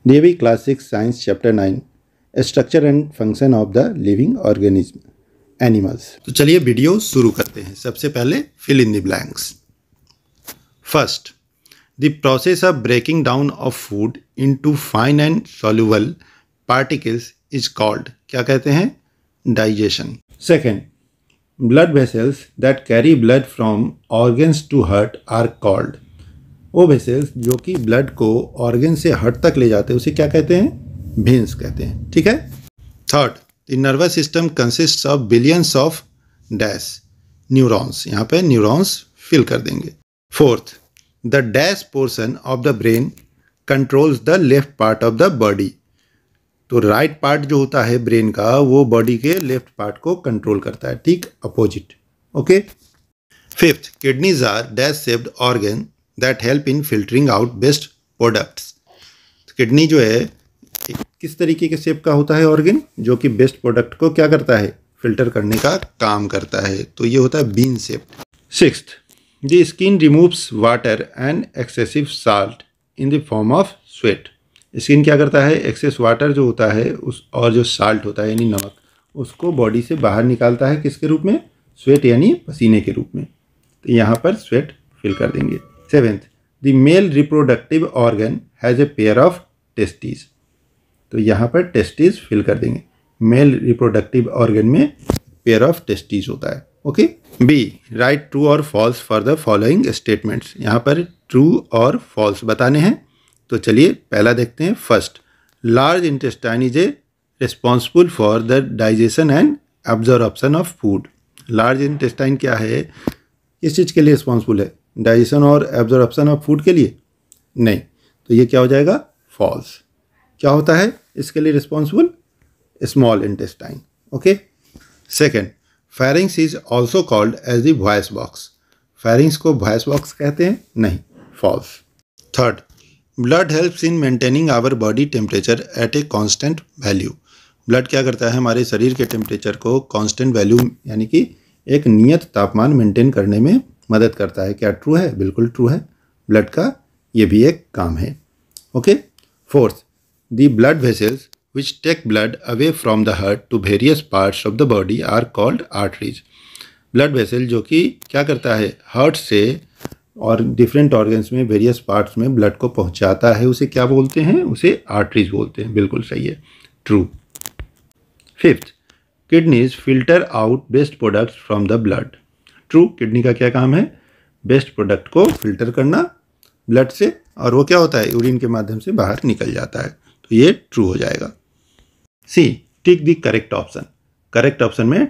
DAV Class 6 Science Chapter 9 Structure and Function of the Living Organism Animals। तो चलिए video शुरू करते हैं। सबसे पहले fill in the blanks। First, the process of breaking down of food into fine and soluble particles is called, क्या कहते हैं? Digestion। Second, blood vessels that carry blood from organs to heart are called, वो vessels जो कि blood को organ से heart तक ले जाते हैं उसे क्या कहते हैं? वेन्स कहते हैं। ठीक है। Third, the nervous system consists of billions of dash neurons, यहाँ पे न्यूरॉन्स फिल कर देंगे। Fourth, the dash portion of the brain controls the left part of the body, तो राइट पार्ट जो होता है ब्रेन का वो बॉडी के लेफ्ट पार्ट को कंट्रोल करता है, ठीक opposite. Okay. Fifth, kidneys are dash shaped organ that help in filtering out best products, kidney जो है किस तरीके के शेप का होता है ऑर्गन जो कि बेस्ट प्रोडक्ट को क्या करता है? फिल्टर करने का काम करता है, तो ये होता है bean shape. Sixth, the skin removes water and excessive salt in the form of sweat, skin क्या करता है? एक्सेस वाटर जो होता है उस और जो साल्ट होता है यानी नमक उसको बॉडी से बाहर निकालता है, किसके रूप में? स्वेट यानी पसीने के रूप में, तो यहाँ पर स्वेट फिल कर देंगे। Seventh, the male reproductive organ has a pair of testis, तो यहाँ पर टेस्टिस फिल कर देंगे। मेल रिप्रोडक्टिव ऑर्गन में पेयर ऑफ टेस्टिस होता है। ओके। बी, राइट ट्रू और false for the following statements, यहाँ पर ट्रू और फॉल्स बताने हैं, तो चलिए पहला देखते हैं। First, large intestine is a responsible for the digestion and absorption of food, large intestine क्या है? किस चीज़ के लिए रिस्पॉन्सिबल है? डाइजेशन और एब्जॉर्प्शन ऑफ फूड के लिए? नहीं, तो ये क्या हो जाएगा? फॉल्स। क्या होता है इसके लिए responsible? Small intestine. Okay. Second, pharynx is also called as the voice box, pharynx को वॉइस बॉक्स कहते हैं? नहीं, false. Third, blood helps in maintaining our body temperature at a constant value, blood क्या करता है? हमारे शरीर के टेम्परेचर को कांस्टेंट वैल्यू यानी कि एक नियत तापमान मेंटेन करने में मदद करता है। क्या ट्रू है? बिल्कुल ट्रू है, ब्लड का ये भी एक काम है। Okay. Fourth, the blood vessels which take blood away from the heart to various parts of the body are called arteries, blood vessel जो कि क्या करता है? हार्ट से और डिफरेंट ऑर्गन्स में वेरियस पार्ट्स में ब्लड को पहुंचाता है, उसे क्या बोलते हैं? उसे आर्टरीज बोलते हैं। बिल्कुल सही है, true. Fifth, kidneys filter out best products from the blood, true, kidney का क्या काम है? बेस्ट प्रोडक्ट को फिल्टर करना ब्लड से, और वो क्या होता है? यूरिन के माध्यम से बाहर निकल जाता है, तो ये ट्रू हो जाएगा। C, tick the correct option, correct option में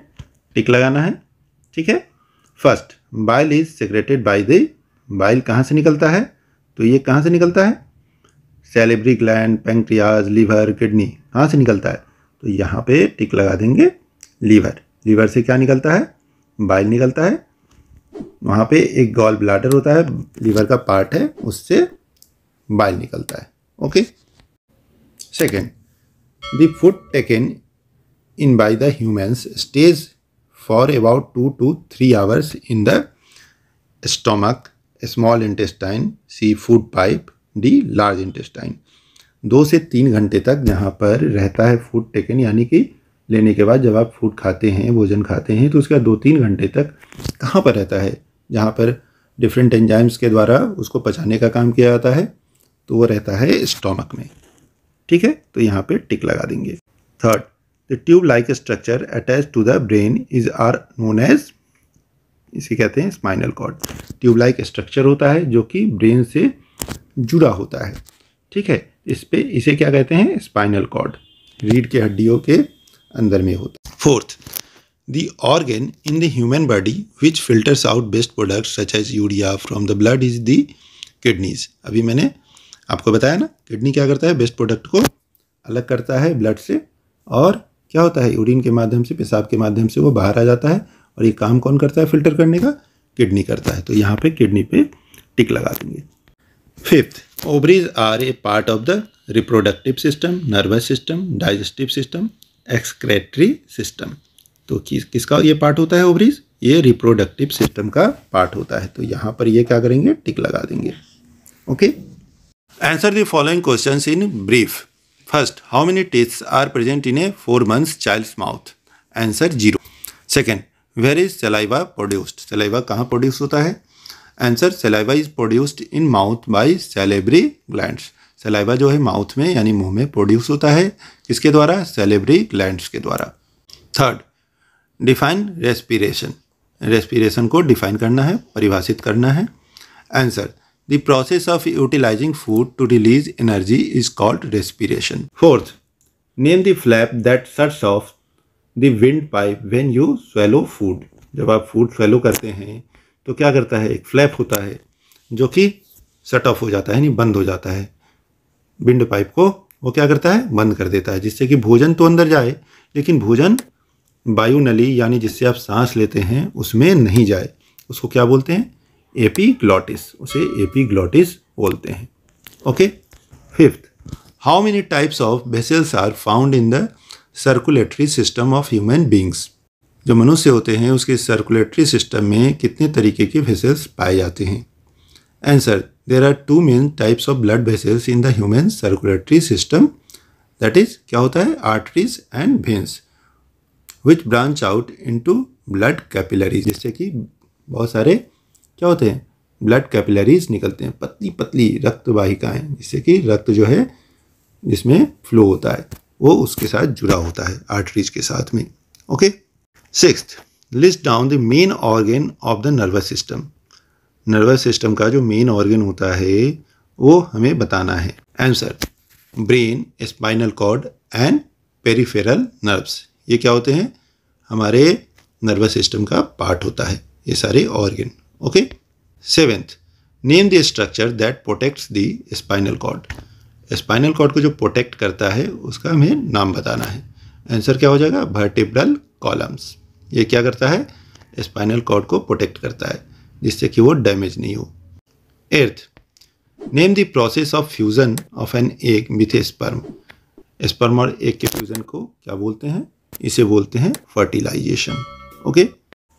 टिक लगाना है। ठीक है। First, bile is secreted by the, bile कहाँ से निकलता है? तो ये कहाँ से निकलता है? Salivary gland, pancreas, liver, kidney, कहाँ से निकलता है? तो यहाँ पे टिक लगा देंगे लीवर, लीवर से क्या निकलता है? बाइल निकलता है। वहाँ पे एक गॉल ब्लैडर होता है, लीवर का पार्ट है, उससे बाइल निकलता है। Okay. Second, the food taken in by the humans stage for about 2 to 3 hours in the stomach, small intestine, C food pipe, D large intestine, 2 से 3 घंटे तक जहाँ पर रहता है फूड टेकन यानी कि लेने के बाद जब आप फूड खाते हैं, भोजन खाते हैं, तो उसका 2-3 घंटे तक कहाँ पर रहता है? जहाँ पर डिफरेंट एंजाइम्स के द्वारा उसको पचाने का काम किया जाता है, तो वो रहता है स्टोमक में। ठीक है, तो यहाँ पे टिक लगा देंगे। Third, the tube like structure attach to the brain is are known as, इसे कहते हैं spinal cord, tube like structure होता है जो कि ब्रेन से जुड़ा होता है। ठीक है, इसे क्या कहते हैं? स्पाइनल कॉर्ड, रीढ़ की हड्डियों के अंदर में होता है। Fourth, the organ in the human body which filters out best products such as urea from the blood is the kidneys, अभी मैंने आपको बताया ना, किडनी क्या करता है? बेस्ट प्रोडक्ट को अलग करता है ब्लड से, और क्या होता है? यूरिन के माध्यम से, पेशाब के माध्यम से वो बाहर आ जाता है, और ये काम कौन करता है फिल्टर करने का? किडनी करता है, तो यहाँ पे किडनी पे टिक लगा देंगे। Fifth, ovaries are a part of the reproductive system, nervous system, digestive system, excretory system, तो किसका ये पार्ट होता है? ओवरीज, ये रिप्रोडक्टिव सिस्टम का पार्ट होता है, तो यहाँ पर ये क्या करेंगे? टिक लगा देंगे। Okay. Answer the following questions in brief. First, how many teeth are present in a 4 months child's mouth? Answer 0. Second, where is saliva produced? Saliva कहाँ प्रोड्यूस होता है? Answer, saliva is produced in mouth by salivary glands. Saliva जो है mouth में यानी मुंह में produce होता है किसके द्वारा? सैलिवरी ग्लैंड्स के द्वारा. Third, define respiration. रेस्पिरेशन को डिफाइन करना है, परिभाषित करना है. Answer, the process of utilising food to release energy is called respiration. Fourth, name the flap that shuts off the wind pipe when you swallow food. जब आप food swallow करते हैं तो क्या करता है? एक फ्लैप होता है जो कि शट ऑफ हो जाता है, यानी बंद हो जाता है. विंड पाइप को वो क्या करता है? बंद कर देता है, जिससे कि भोजन तो अंदर जाए लेकिन भोजन वायु नली यानी जिससे आप सांस लेते हैं उसमें नहीं जाए. उसको क्या बोलते हैं? एपीग्लॉटिस. उसे एपीग्लॉटिस बोलते हैं. Okay. Fifth, how many types of vessels are found in the circulatory system of human beings. जो मनुष्य होते हैं उसके सर्कुलेटरी सिस्टम में कितने तरीके के वेसल्स पाए जाते हैं? Answer, there are 2 main types of blood vessels in the human circulatory system, that is क्या होता है? arteries and veins which branch out into blood capillaries. जिससे कि बहुत सारे क्या होते हैं? blood capillaries निकलते हैं, पतली पतली रक्त वाहिकाएं, जिससे कि रक्त जो है जिसमें फ्लो होता है वो उसके साथ जुड़ा होता है आर्टरीज के साथ में. Okay. Sixth, list down the main organ of the nervous system. Nervous system का जो मेन ऑर्गन होता है वो हमें बताना है. Answer, brain, spinal cord and peripheral nerves. ये क्या होते हैं? हमारे नर्वस सिस्टम का पार्ट होता है ये सारे organ. Okay. Seventh, name the structure that protects the spinal cord. Spinal cord को जो प्रोटेक्ट करता है उसका हमें नाम बताना है. आंसर क्या हो जाएगा? Vertebral columns. ये क्या करता है? स्पाइनल कॉर्ड को प्रोटेक्ट करता है जिससे कि वो डैमेज नहीं हो. Eighth, name the process of fusion of an egg with a sperm. Sperm और एग के फ्यूजन को क्या बोलते हैं? इसे बोलते हैं fertilisation. Okay.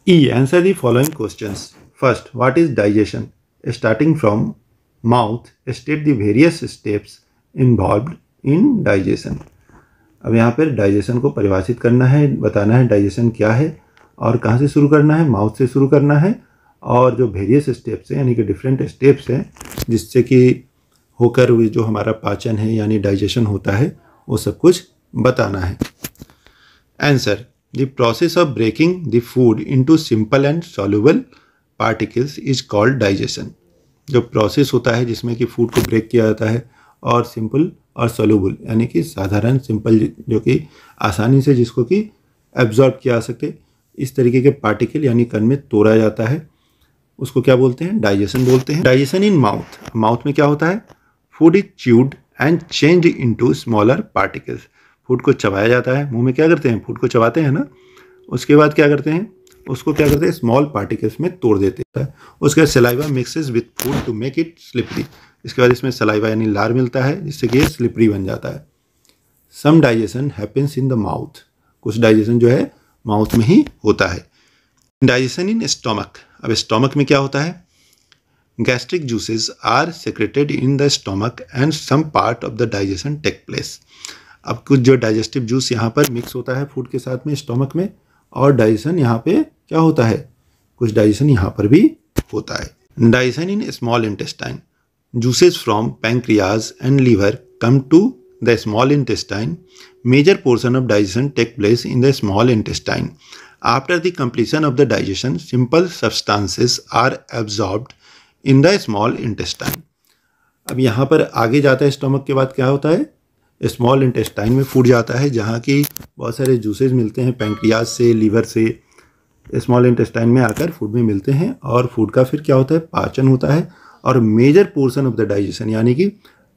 E, answer the following questions. First, what is digestion? Starting from mouth state the various steps involved in digestion. अब यहाँ पर डाइजेशन को परिभाषित करना है, बताना है डाइजेशन क्या है और कहाँ से शुरू करना है? माउथ से शुरू करना है. और जो वेरियस स्टेप्स हैं यानी कि डिफरेंट स्टेप्स हैं जिससे कि होकर जो हमारा पाचन है यानी डाइजेशन होता है वो सब कुछ बताना है. Answer, the process of breaking the food into simple and soluble particles is called digestion. जो प्रोसेस होता है जिसमें कि फूड को ब्रेक किया जाता है और सिंपल और सॉल्युबल यानी कि साधारण सिंपल जो कि आसानी से जिसको कि एब्जॉर्ब किया जा सके इस तरीके के पार्टिकल यानी कण में तोड़ा जाता है उसको क्या बोलते हैं? डाइजेशन बोलते हैं. Digestion in mouth. माउथ में क्या होता है? Food is chewed and change into smaller particles. Food को चबाया जाता है. मुंह में क्या करते हैं? फूड को चबाते हैं ना. उसके बाद क्या करते हैं? उसको क्या करते हैं? स्मॉल पार्टिकल्स में तोड़ देते हैं. उसके बाद saliva mixes with food to make it slippery. इसके बाद इसमें सलाइवा यानी लार मिलता है जिससे कि ये स्लिपरी बन जाता है. Some digestion happens in the mouth. कुछ डाइजेशन जो है माउथ में ही होता है. Digestion in stomach. अब स्टोमक में क्या होता है? Gastric juices are secreted in the stomach and some part of the digestion take place. अब कुछ जो डाइजेस्टिव जूस यहाँ पर मिक्स होता है फूड के साथ में स्टोमक में और डाइजेशन यहाँ पे क्या होता है? कुछ डाइजेशन यहाँ पर भी होता है. Digestion in small intestine. Juices from pancreas and liver come to the small intestine. Major portion of digestion take place in the small intestine. After the completion of the digestion, simple substances are absorbed in the small intestine. अब यहाँ पर आगे जाता है stomach के बाद क्या होता है? स्मॉल इंटेस्टाइन में फूड जाता है जहाँ की बहुत सारे जूसेस मिलते हैं पैंक्रियाज से, लीवर से, स्मॉल इंटेस्टाइन में आकर फूड में मिलते हैं और फूड का फिर क्या होता है? पाचन होता है. और major portion of the digestion यानी कि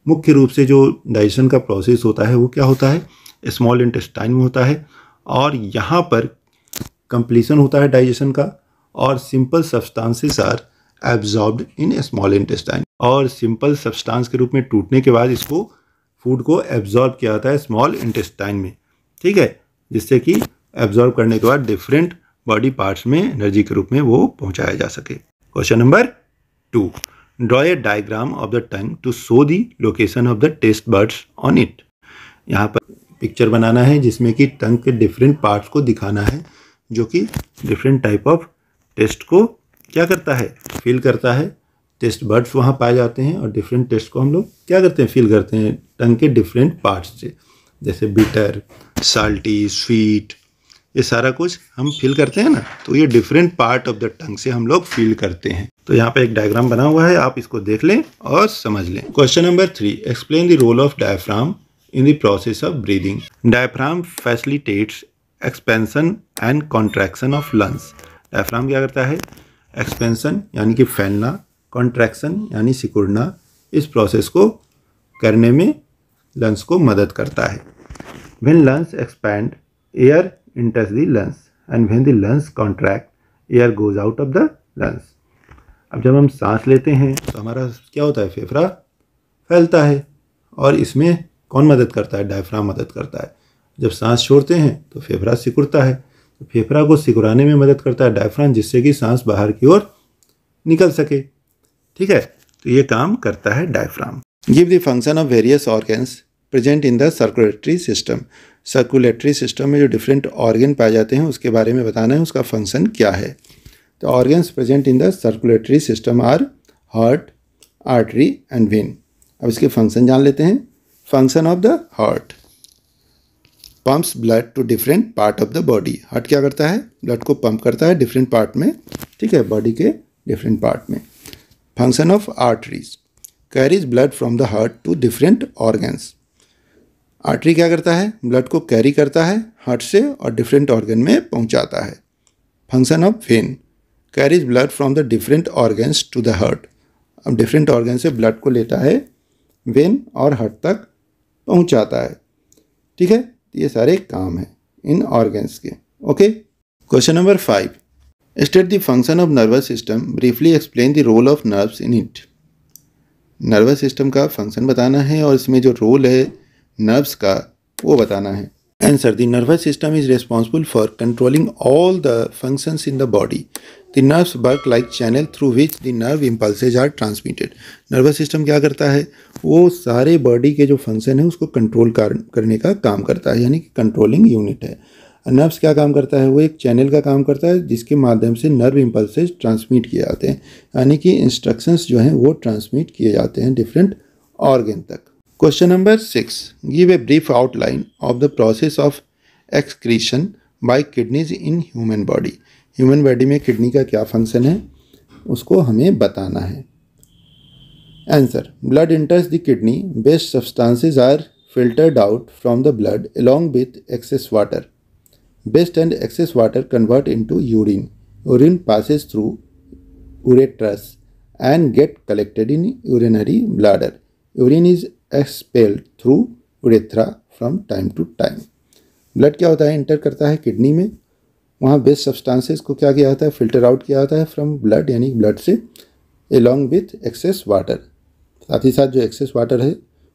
मुख्य रूप से जो डाइजेशन का प्रोसेस होता है वो क्या होता है? स्मॉल इंटेस्टाइन में होता है. और यहाँ पर कंप्लीशन होता है डाइजेशन का और simple substances are absorbed in small intestine. और सिंपल सब्सटेंस के रूप में टूटने के बाद इसको फूड को एब्जॉर्ब किया जाता है स्मॉल इंटेस्टाइन में. ठीक है, जिससे कि एब्जॉर्ब करने के बाद डिफरेंट बॉडी पार्ट्स में एनर्जी के रूप में वो पहुँचाया जा सके. Question number 2. Draw a diagram of the tongue to show the location of the taste buds on it. यहाँ पर पिक्चर बनाना है जिसमें कि टंग के डिफरेंट पार्ट्स को दिखाना है, जो कि डिफरेंट टाइप ऑफ टेस्ट को क्या करता है, फील करता है। टेस्ट बर्ड्स वहाँ पाए जाते हैं और डिफरेंट टेस्ट को हम लोग क्या करते हैं, फील करते हैं टंग के डिफरेंट पार्ट्स से, जैसे बिटर, साल्टी, स्वीट, ये सारा कुछ हम फील करते हैं ना, तो ये डिफरेंट पार्ट ऑफ द टंग से हम लोग फील करते हैं। तो यहाँ पे एक डायग्राम बना हुआ है, आप इसको देख लें और समझ लें। Question number 3, explain the role of diaphragm in the process of breathing. Diaphragm facilitates expansion and contraction of lungs. Diaphragm क्या करता है, एक्सपेंशन यानी कि फैलना, कॉन्ट्रैक्शन यानी सिकुड़ना, इस प्रोसेस को करने में लंग्स को मदद करता है। When lungs expand, air enters the lungs and when the lungs contract, air goes out of the lungs। अब जब हम सांस लेते हैं तो हमारा क्या होता है, फेफड़ा फैलता है और इसमें कौन मदद करता है, डायफ्राम मदद करता है। जब सांस छोड़ते हैं तो फेफड़ा सिकुड़ता है, तो फेफड़ा को सिकुड़ाने में मदद करता है डायफ्राम, जिससे कि सांस बाहर की ओर निकल सके। ठीक है, तो ये काम करता है diaphragm. Give the function of various organs present in the circulatory system. Circulatory system में जो डिफरेंट ऑर्गन पाए जाते हैं उसके बारे में बताना है, उसका फंक्शन क्या है। तो organs present in the circulatory system are heart, artery and vein. अब इसके फंक्शन जान लेते हैं। Function of the heart, pumps blood to different part of the body. Heart क्या करता है, ब्लड को पंप करता है डिफरेंट पार्ट में, ठीक है, बॉडी के डिफरेंट पार्ट में। Function of arteries, carries blood from the heart to different organs. Artery क्या करता है, ब्लड को कैरी करता है हार्ट से और डिफरेंट ऑर्गन में पहुंचाता है। Function of vein, carries blood from the different organs to the heart. अब डिफरेंट ऑर्गन से ब्लड को लेता है, वेन और हार्ट तक पहुंचाता है। ठीक है, ये सारे काम हैं इन ऑर्गन्स के। Okay, question number 5, state the function of nervous system, briefly explain the role of nerves in it. Nervous system का फंक्शन बताना है और इसमें जो रोल है नर्व्स का वो बताना है। Answer, the nervous system is responsible for controlling all the functions in the body. The nerves work like channel through which the nerve impulses are transmitted. Nervous system क्या करता है, वो सारे बॉडी के जो फंक्शन है उसको कंट्रोल करने का काम करता है, यानी कि कंट्रोलिंग यूनिट है। नर्व्स क्या काम करता है, वो एक चैनल का काम करता है जिसके माध्यम से नर्व इम्पल्सेज ट्रांसमिट किए जाते हैं, यानी कि इंस्ट्रक्शंस जो हैं वो ट्रांसमिट किए जाते हैं डिफरेंट ऑर्गन तक। Question number 6, give a brief outline of the process of excretion by kidneys in human body. Human body में किडनी का क्या फंक्शन है उसको हमें बताना है। Answer, blood enters the kidney, waste substances are filtered out from the blood along with excess water. Waste and excess water convert into urine. Urine passes through ureters and get collected in urinary bladder. Urine is expelled through urethra from time to time. Blood क्या होता है, inter करता है kidney में, वहाँ waste substances को क्या किया जाता है, फिल्टर आउट किया जाता है फ्रॉम ब्लड, यानी ब्लड से, along with excess water. साथ ही साथ जो एक्सेस वाटर है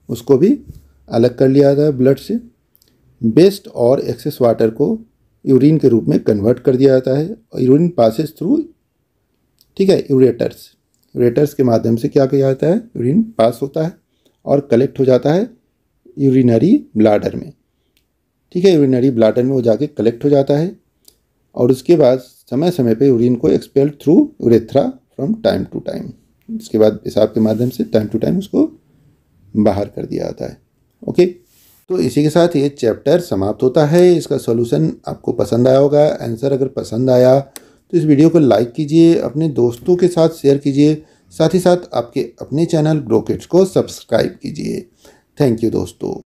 उसको भी अलग कर लिया जाता है ब्लड से। वेस्ट और एक्सेस वाटर को यूरिन के रूप में कन्वर्ट कर दिया जाता है और यूरिन पासेस थ्रू, ठीक है, यूरेटर्स के माध्यम से क्या किया जाता है, यूरिन पास होता है और कलेक्ट हो जाता है यूरिनरी ब्लाडर में। ठीक है, यूरिनरी ब्लाडर में वो जाके कलेक्ट हो जाता है और उसके बाद समय समय पे यूरिन को expelled through urethra from time to time. उसके बाद पेशाब के माध्यम से टाइम टू टाइम उसको बाहर कर दिया जाता है। ओके, तो इसी के साथ ये चैप्टर समाप्त होता है। इसका सॉल्यूशन आपको पसंद आया होगा। आंसर अगर पसंद आया तो इस वीडियो को लाइक कीजिए, अपने दोस्तों के साथ शेयर कीजिए, साथ ही साथ आपके अपने चैनल ग्रो किड्स को सब्सक्राइब कीजिए। थैंक यू दोस्तों।